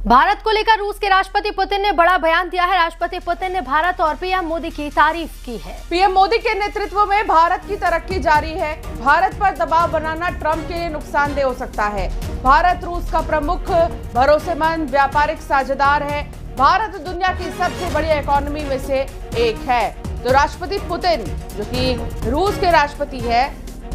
भारत को लेकर रूस के राष्ट्रपति पुतिन ने बड़ा बयान दिया है। राष्ट्रपति पुतिन ने भारत और पीएम मोदी की तारीफ की है। पीएम मोदी के नेतृत्व में भारत की तरक्की जारी है। भारत पर दबाव बनाना ट्रंप के लिए नुकसानदेह हो सकता है। भारत रूस का प्रमुख भरोसेमंद व्यापारिक साझेदार है। भारत दुनिया की सबसे बड़ी इकोनॉमी में से एक है। तो राष्ट्रपति पुतिन, जो कि रूस के राष्ट्रपति है,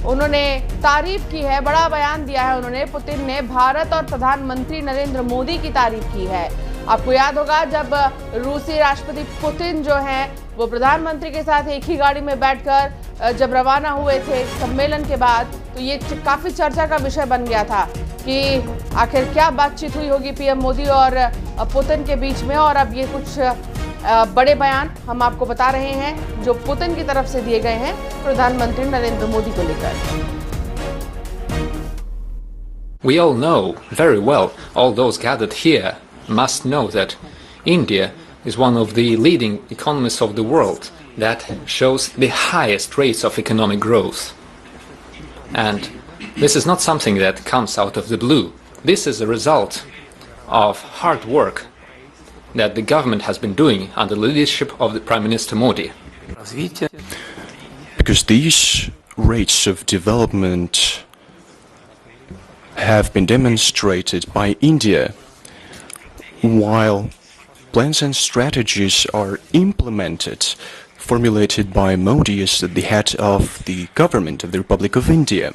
उन्होंने तारीफ की है, बड़ा बयान दिया है उन्होंने। पुतिन ने भारत और प्रधानमंत्री नरेंद्र मोदी की तारीफ की है। आपको याद होगा जब रूसी राष्ट्रपति पुतिन जो हैं वो प्रधानमंत्री के साथ एक ही गाड़ी में बैठकर जब रवाना हुए थे सम्मेलन के बाद, तो ये काफी चर्चा का विषय बन गया था कि आखिर क्या बातचीत हुई होगी पीएम मोदी और पुतिन के बीच में। और अब ये कुछ बड़े बयान हम आपको बता रहे हैं जो पुतिन की तरफ से दिए गए हैं प्रधानमंत्री नरेंद्र मोदी को लेकर। We all know very well, all those gathered here must know that India is one of the leading economies of the world that shows the highest rates of economic growth. And this is not something that comes out of the blue. This is a result of hard work that the government has been doing under the leadership of the Prime Minister Modi. Because these rates of development have been demonstrated by India, while plans and strategies are implemented, formulated by Modi as the head of the government of the Republic of India.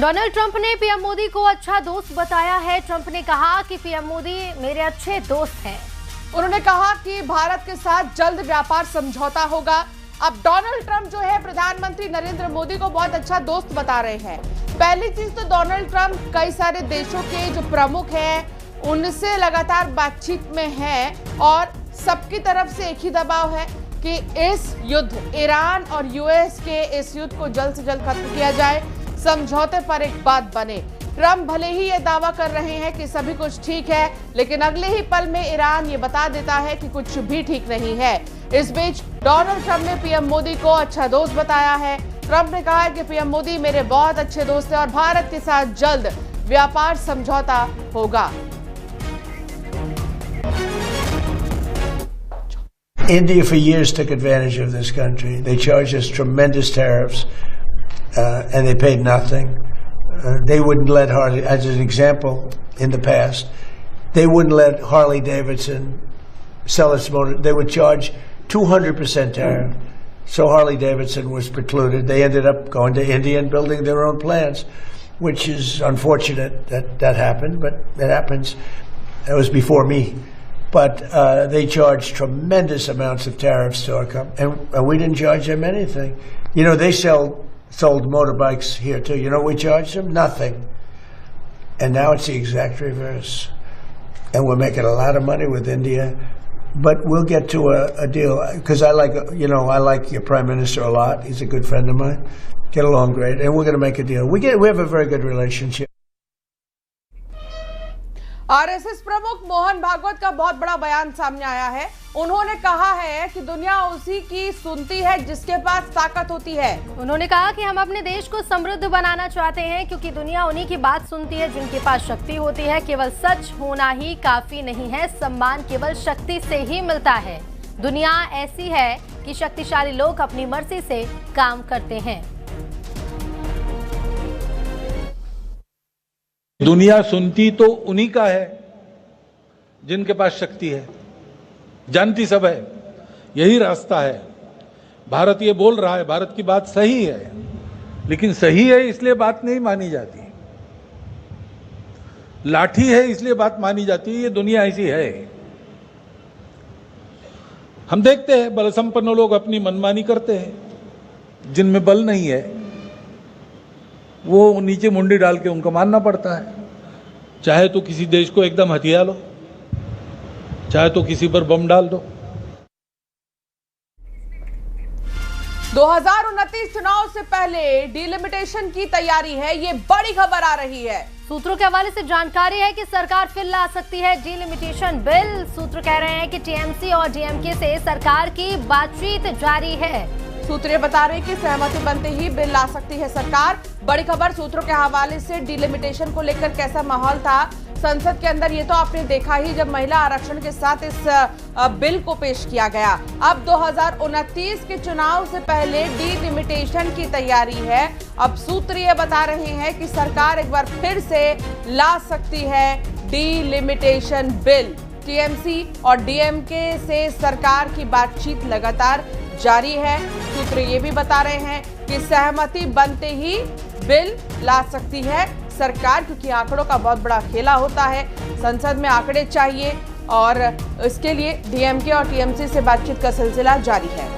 Donald Trump ने PM Modi को अच्छा दोस्त बताया है। Trump ने कहा कि PM Modi मेरे अच्छे दोस्त हैं। उन्होंने कहा कि भारत के साथ जल्द व्यापार समझौता होगा। अब डोनाल्ड ट्रंप जो है प्रधानमंत्री नरेंद्र मोदी को बहुत अच्छा दोस्त बता रहे हैं। पहली चीज तो डोनाल्ड ट्रंप कई सारे देशों के जो प्रमुख हैं उनसे लगातार बातचीत में हैं और सबकी तरफ से एक ही दबाव है कि इस युद्ध, ईरान और यूएस के इस युद्ध को जल्द से जल्द खत्म किया जाए, समझौते पर एक बात बने। ट्रंप भले ही ये दावा कर रहे हैं कि सभी कुछ ठीक है, लेकिन अगले ही पल में ईरान ये बता देता है कि कुछ भी ठीक नहीं है। इस बीच डोनाल्ड ट्रंप ने पीएम मोदी को अच्छा दोस्त बताया है। ट्रंप ने कहा है कि पीएम मोदी मेरे बहुत अच्छे दोस्त हैं और भारत के साथ जल्द व्यापार समझौता होगा। India for years took advantage of this country. They charged us tremendous tariffs. And they paid nothing. They wouldn't let Harley, as an example, in the past, they wouldn't let Harley Davidson sell its motor. They would charge 200% tariff. So Harley Davidson was precluded. They ended up going to India and building their own plants, which is unfortunate that that happened, but it happens. It was before me. But they charged tremendous amounts of tariffs to our company, and we didn't charge them anything. You know, they sold motorbikes here too. You know what we charged them? Nothing. And now it's the exact reverse. And we're making a lot of money with India, but we'll get to a deal. Because I like your Prime Minister a lot. He's a good friend of mine. Get along great, and we're going to make a deal. We have a very good relationship. RSS प्रमुख मोहन भागवत का बहुत बड़ा बयान सामने आया है। उन्होंने कहा है कि दुनिया उसी की सुनती है जिसके पास ताकत होती है। उन्होंने कहा कि हम अपने देश को समृद्ध बनाना चाहते हैं क्योंकि दुनिया उन्हीं की बात सुनती है जिनके पास शक्ति होती है। केवल सच होना ही काफी नहीं है, सम्मान केवल शक्ति से ही मिलता है। दुनिया ऐसी है कि शक्तिशाली लोग अपनी मर्जी से काम करते हैं। दुनिया सुनती तो उन्हीं का है जिनके पास शक्ति है, जानती सब है, यही रास्ता है। भारत ये बोल रहा है, भारत की बात सही है, लेकिन सही है इसलिए बात नहीं मानी जाती। लाठी है इसलिए बात मानी जाती है, ये दुनिया ऐसी है। हम देखते हैं बल संपन्न लोग अपनी मनमानी करते हैं, जिनमें बल नहीं है वो नीचे मुंडी डाल के उनको मानना पड़ता है। चाहे तो किसी देश को एकदम हथिया लो, चाहे तो किसी पर बम डाल दो। 2029 चुनाव से पहले डिलिमिटेशन की तैयारी है, ये बड़ी खबर आ रही है। सूत्रों के हवाले से जानकारी है कि सरकार फिर ला सकती है डिलिमिटेशन बिल। सूत्र कह रहे हैं कि टीएमसी और डीएमके से सरकार की बातचीत जारी है। सूत्रीय बता रहे कि सहमति बनते ही बिल ला सकती है सरकार। बड़ी खबर सूत्रों के हवाले से डिलिमिटेशन को लेकर कैसा माहौल था संसद के अंदर, ये तो आपने देखा ही जब महिला आरक्षण के साथ इस बिल को पेश किया गया। अब 2029 के चुनाव से पहले डिलिमिटेशन की तैयारी है। अब सूत्र ये बता रहे हैं कि सरकार एक बार फिर से ला सकती है डिलिमिटेशन बिल। टीएमसी और डीएमके से सरकार की बातचीत लगातार जारी है। सूत्र ये भी बता रहे हैं कि सहमति बनते ही बिल ला सकती है सरकार, क्योंकि आंकड़ों का बहुत बड़ा खेला होता है। संसद में आंकड़े चाहिए और इसके लिए डीएमके और टीएमसी से बातचीत का सिलसिला जारी है।